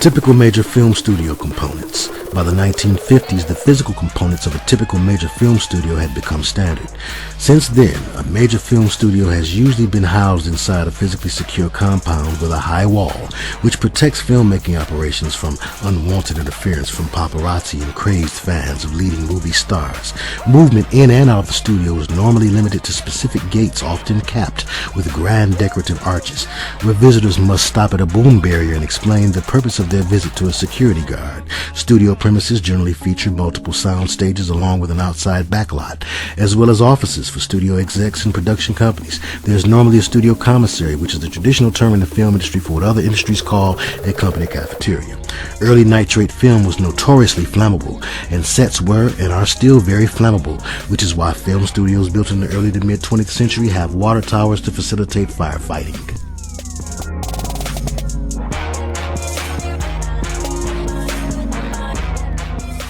Typical major film studio components. By the 1950s, the physical components of a typical major film studio had become standard. Since then, a major film studio has usually been housed inside a physically secure compound with a high wall, which protects filmmaking operations from unwanted interference from paparazzi and crazed fans of leading movie stars. Movement in and out of the studio is normally limited to specific gates, often capped with grand decorative arches, where visitors must stop at a boom barrier and explain the purpose of their visit to a security guard. Studio premises generally feature multiple sound stages along with an outside backlot, as well as offices for studio execs and production companies. There's normally a studio commissary, which is the traditional term in the film industry for what other industries call a company cafeteria. Early nitrate film was notoriously flammable, and sets were and are still very flammable, which is why film studios built in the early to mid 20th century have water towers to facilitate firefighting.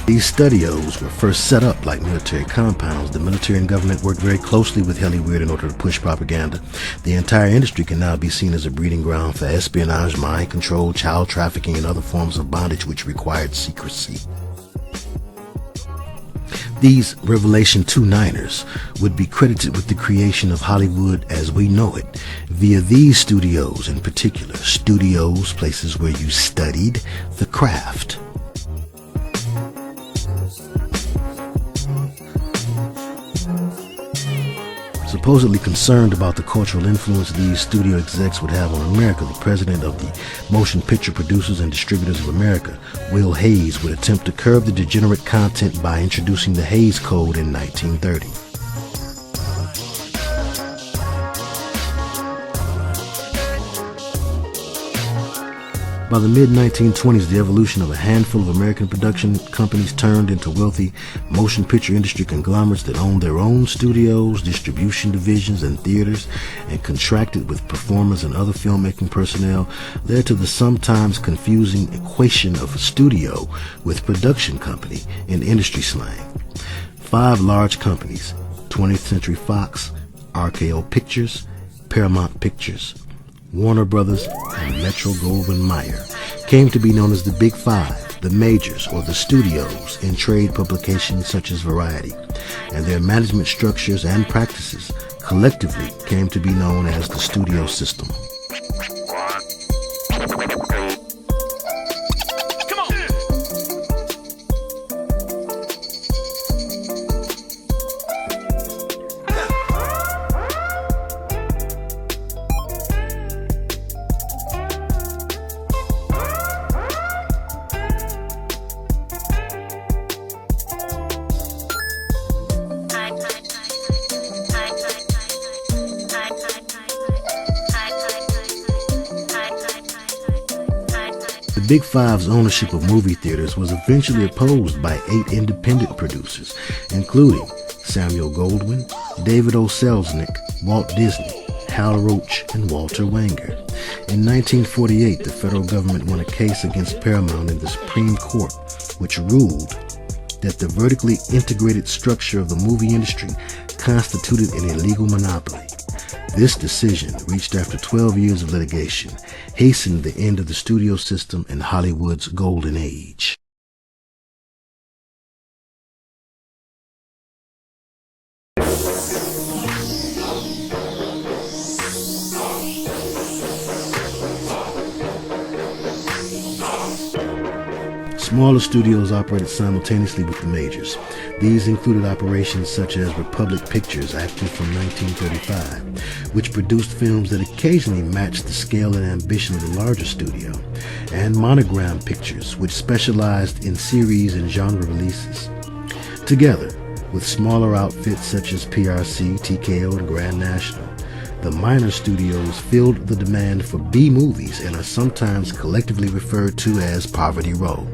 These studios were first set up like military compounds. The military and government worked very closely with Hellyweird in order to push propaganda. The entire industry can now be seen as a breeding ground for espionage, mind control, child trafficking, and other forms of bondage which required secrecy. These Revelation 2-9ers would be credited with the creation of Hollywood as we know it via these studios in particular. Studios, places where you studied the craft. Supposedly concerned about the cultural influence these studio execs would have on America, the president of the Motion Picture Producers and Distributors of America, Will Hayes, would attempt to curb the degenerate content by introducing the Hays Code in 1930. By the mid-1920s, the evolution of a handful of American production companies turned into wealthy motion picture industry conglomerates that owned their own studios, distribution divisions, and theaters, and contracted with performers and other filmmaking personnel, led to the sometimes confusing equation of studio with production company in industry slang. 5 large companies, 20th Century Fox, RKO Pictures, Paramount Pictures, Warner Brothers, and Metro-Goldwyn-Mayer, came to be known as the Big Five, the majors or the studios in trade publications such as Variety, and their management structures and practices collectively came to be known as the studio system. The Big Five's ownership of movie theaters was eventually opposed by 8 independent producers, including Samuel Goldwyn, David O. Selznick, Walt Disney, Hal Roach, and Walter Wanger. In 1948, the federal government won a case against Paramount in the Supreme Court, which ruled that the vertically integrated structure of the movie industry constituted an illegal monopoly. This decision, reached after 12 years of litigation, hastened the end of the studio system and Hollywood's golden age. Smaller studios operated simultaneously with the majors. These included operations such as Republic Pictures, active from 1935, which produced films that occasionally matched the scale and ambition of the larger studio, and Monogram Pictures, which specialized in series and genre releases. Together with smaller outfits such as PRC, TKO, and Grand National, the minor studios filled the demand for B movies and are sometimes collectively referred to as Poverty Row.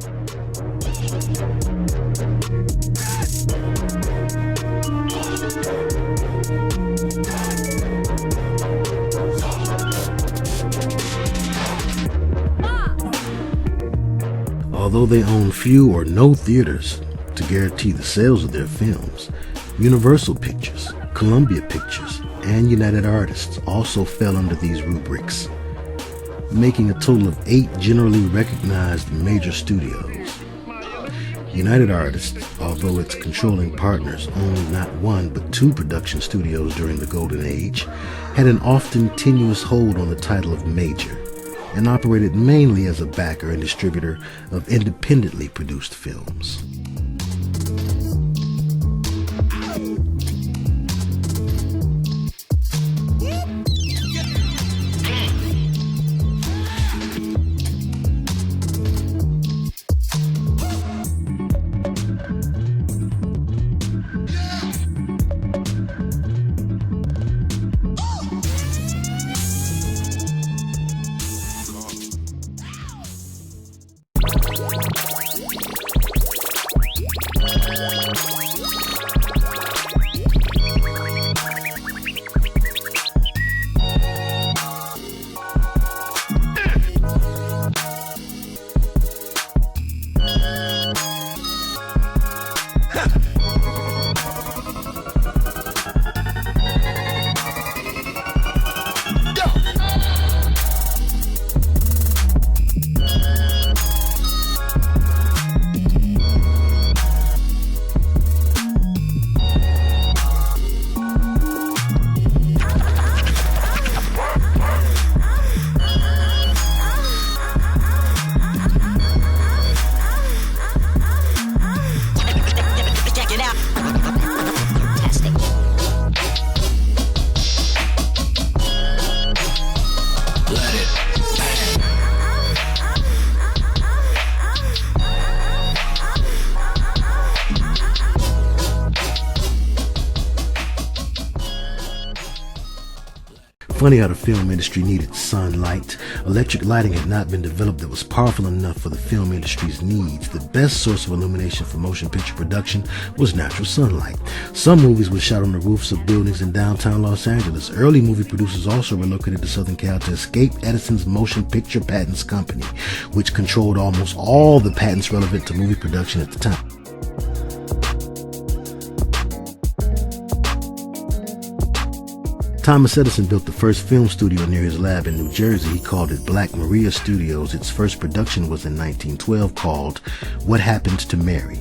Although they own few or no theaters to guarantee the sales of their films, Universal Pictures, Columbia Pictures, and United Artists also fell under these rubrics. making a total of 8 generally recognized major studios. United Artists, although its controlling partners owned not 1 but 2 production studios during the Golden Age, had an often tenuous hold on the title of major, and operated mainly as a backer and distributor of independently produced films. Funny how the film industry needed sunlight. Electric lighting had not been developed that was powerful enough for the film industry's needs. The best source of illumination for motion picture production was natural sunlight. Some movies were shot on the roofs of buildings in downtown Los Angeles. Early movie producers also relocated to Southern Cal to escape Edison's Motion Picture Patents Company, which controlled almost all the patents relevant to movie production at the time. Thomas Edison built the first film studio near his lab in New Jersey. He called it Black Maria Studios. Its first production was in 1912 called What Happened to Mary.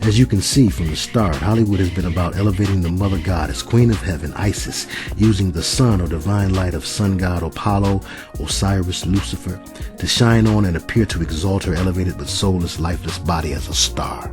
As you can see from the start, Hollywood has been about elevating the mother goddess, Queen of Heaven, Isis, using the sun or divine light of sun god Apollo, Osiris, Lucifer, to shine on and appear to exalt her elevated but soulless, lifeless body as a star.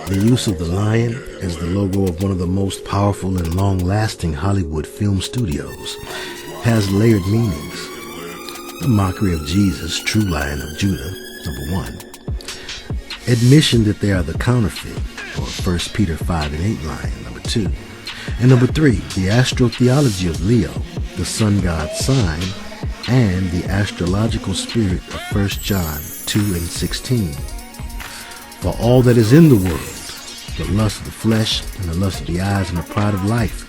The use of the lion as the logo of one of the most powerful and long-lasting Hollywood film studios has layered meanings. The mockery of Jesus, true Lion of Judah, number one. admission that they are the counterfeit, or 1 Peter 5 and 8 line, number 2. And number 3, the astrotheology of Leo, the sun god's sign, and the astrological spirit of 1 John 2 and 16. For all that is in the world, the lust of the flesh and the lust of the eyes and the pride of life,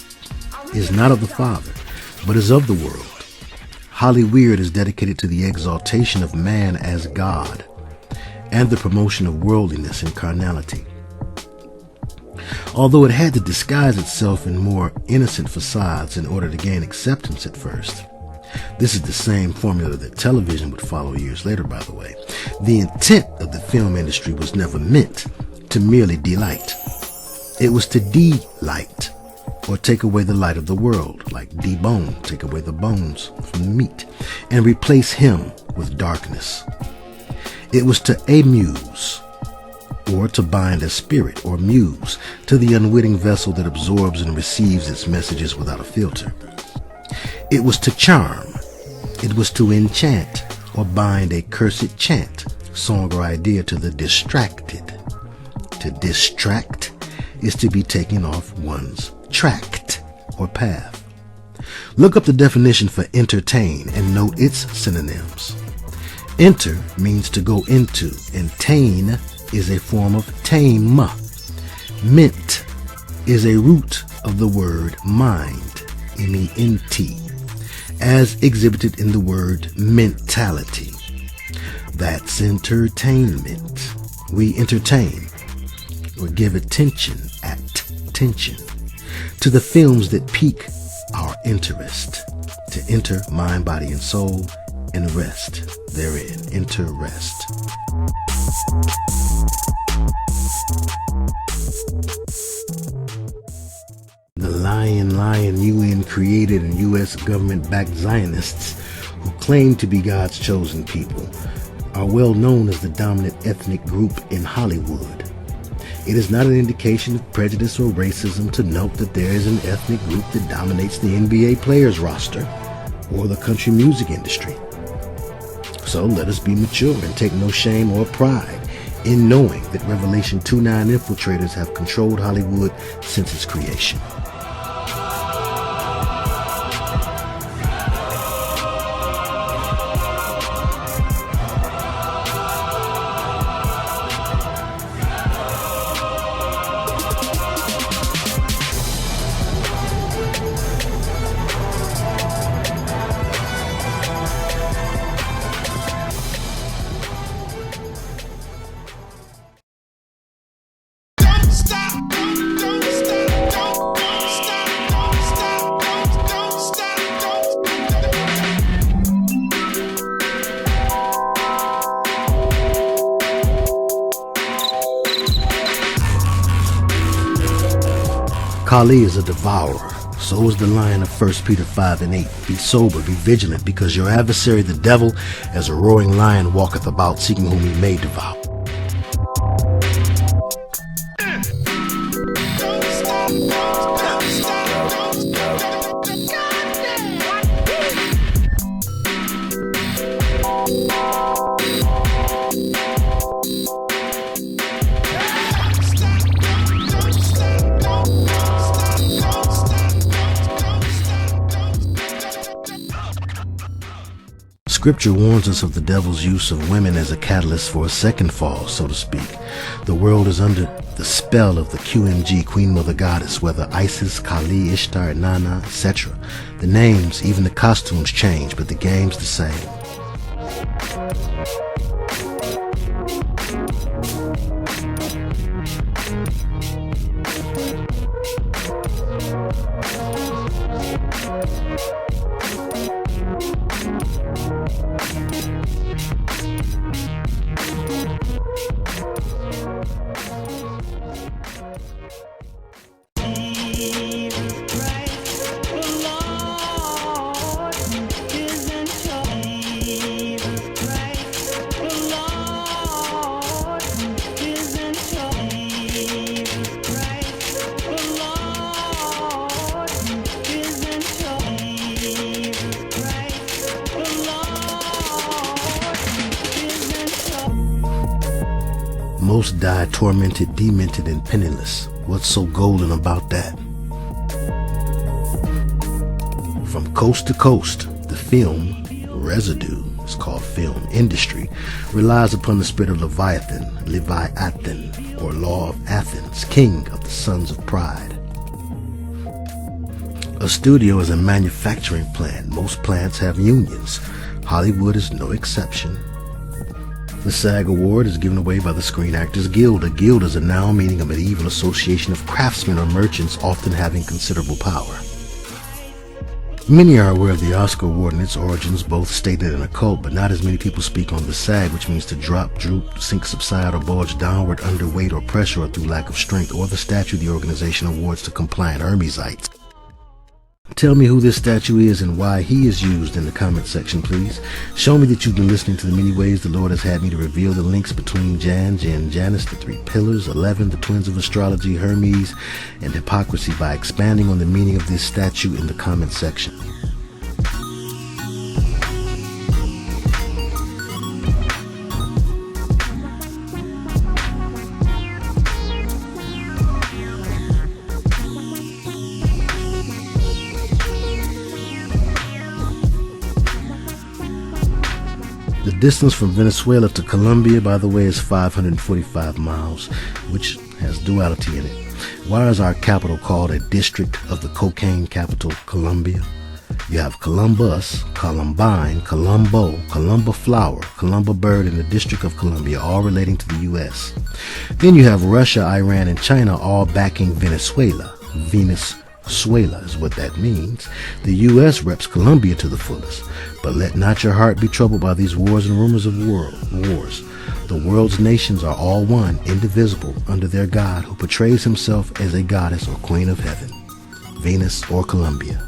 is not of the Father, but is of the world. Hellyweird is dedicated to the exaltation of man as God and the promotion of worldliness and carnality. Although it had to disguise itself in more innocent facades in order to gain acceptance at first. This is the same formula that television would follow years later, by the way. The intent of the film industry was never meant to merely delight. It was to delight, or take away the light of the world, like debone, take away the bones from the meat, and replace him with darkness. It was to amuse, or to bind a spirit or muse to the unwitting vessel that absorbs and receives its messages without a filter. It was to charm. It was to enchant or bind a cursed chant, song or idea to the distracted. To distract is to be taken off one's tract or path. Look up the definition for entertain and note its synonyms. Enter means to go into, and tain is a form of tame. Mint is a root of the word mind, M-E-N-T, as exhibited in the word mentality. That's entertainment. We entertain or give attention at tension to the films that pique our interest, to enter mind, body, and soul, and rest therein. Enter rest. The Lion UN created and U.S. government-backed Zionists who claim to be God's chosen people are well known as the dominant ethnic group in Hollywood. It is not an indication of prejudice or racism to note that there is an ethnic group that dominates the NBA players roster or the country music industry. So let us be mature and take no shame or pride in knowing that Revelation 2:9 infiltrators have controlled Hollywood since its creation. Kali is a devourer. So is the lion of 1 Peter 5 and 8. Be sober, be vigilant, because your adversary the devil, as a roaring lion, walketh about, seeking whom he may devour. Scripture warns us of the devil's use of women as a catalyst for a second fall, so to speak. The world is under the spell of the QMG, Queen Mother Goddess, whether Isis, Kali, Ishtar, Nana, etc. The names, even the costumes change, but the game's the same. Most die tormented, demented, and penniless. What's so golden about that? From coast to coast, the film residue, it's called film industry, relies upon the spirit of Leviathan, or law of Athens, king of the sons of pride. A studio is a manufacturing plant. Most plants have unions. Hollywood is no exception. The SAG Award is given away by the Screen Actors Guild. A guild is a noun meaning a medieval association of craftsmen or merchants, often having considerable power. Many are aware of the Oscar Award and its origins, both stated in a cult, but not as many people speak on the SAG, which means to drop, droop, sink, subside, or bulge downward under weight or pressure or through lack of strength, or the statue the organization awards to compliant Hermesites. Tell me who this statue is and why he is used in the comment section, please. Show me that you've been listening to the many ways the Lord has had me to reveal the links between Jan, Janus, the three pillars, 11, the twins of astrology, Hermes, and hypocrisy by expanding on the meaning of this statue in the comment section. The distance from Venezuela to Colombia, by the way, is 545 miles, which has duality in it. Why is our capital called a district of the cocaine capital, Colombia? You have Columbus, Columbine, Colombo, Columba flower, Columba bird, and the District of Columbia, all relating to the U.S. Then you have Russia, Iran, and China all backing Venezuela. Venezuela is what that means. The U.S. reps Colombia to the fullest. But let not your heart be troubled by these wars and rumors of wars. The world's nations are all one, indivisible, under their God, who portrays himself as a goddess or queen of heaven, Venus or Columbia.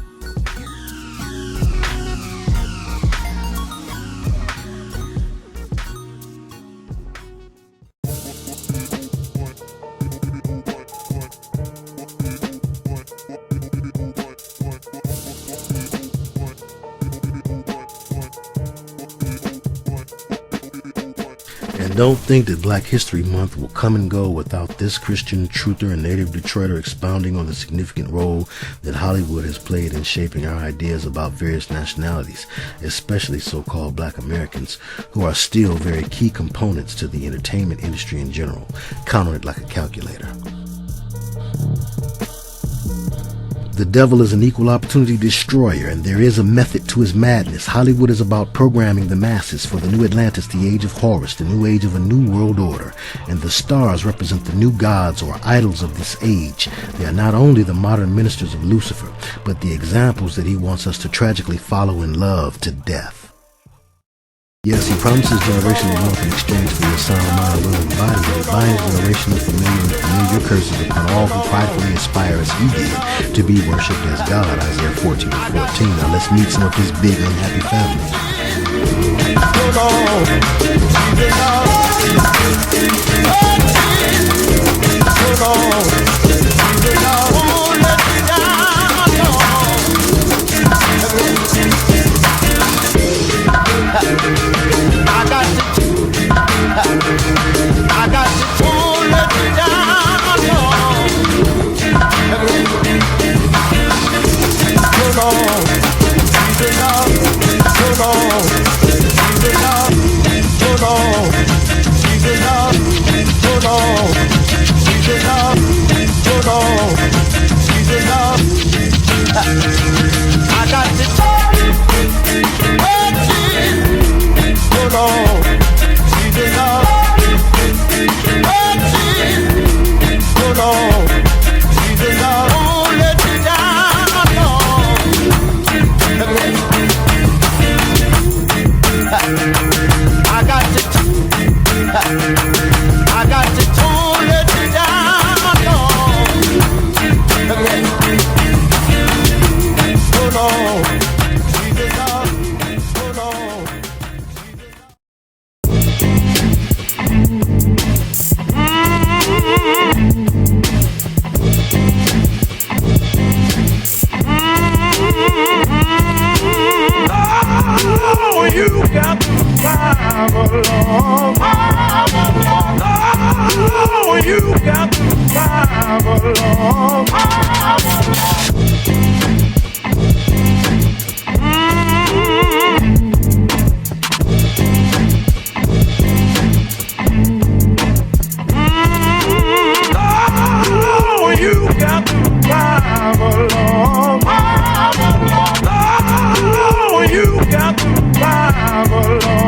Don't think that Black History Month will come and go without this Christian truther and native Detroiter expounding on the significant role that Hollywood has played in shaping our ideas about various nationalities, especially so-called Black Americans, who are still very key components to the entertainment industry in general. Count it like a calculator. The devil is an equal opportunity destroyer, and there is a method to his madness. Hollywood is about programming the masses for the new Atlantis, the age of Horus, the new age of a new world order. And the stars represent the new gods or idols of this age. They are not only the modern ministers of Lucifer, but the examples that he wants us to tragically follow and love to death. Yes, he promises generational wealth in exchange for your sound mind, will, and body, but he binds generational familiar curses upon all who pridefully aspire as he did to be worshipped as God, Isaiah 14:14. Now let's meet some of his big unhappy families. you got to drive along. Oh, you got to drive along. Oh, you got to drive along.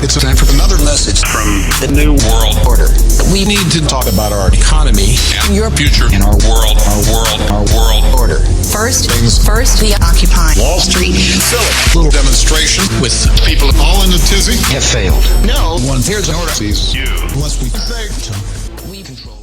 It's time for another message from the New World Order. We need to talk about our economy and your future in our world order. First, we occupy Wall Street. Silly little demonstration with people all in a tizzy. Have failed. No one here's an order. Sees you. Unless we say we control.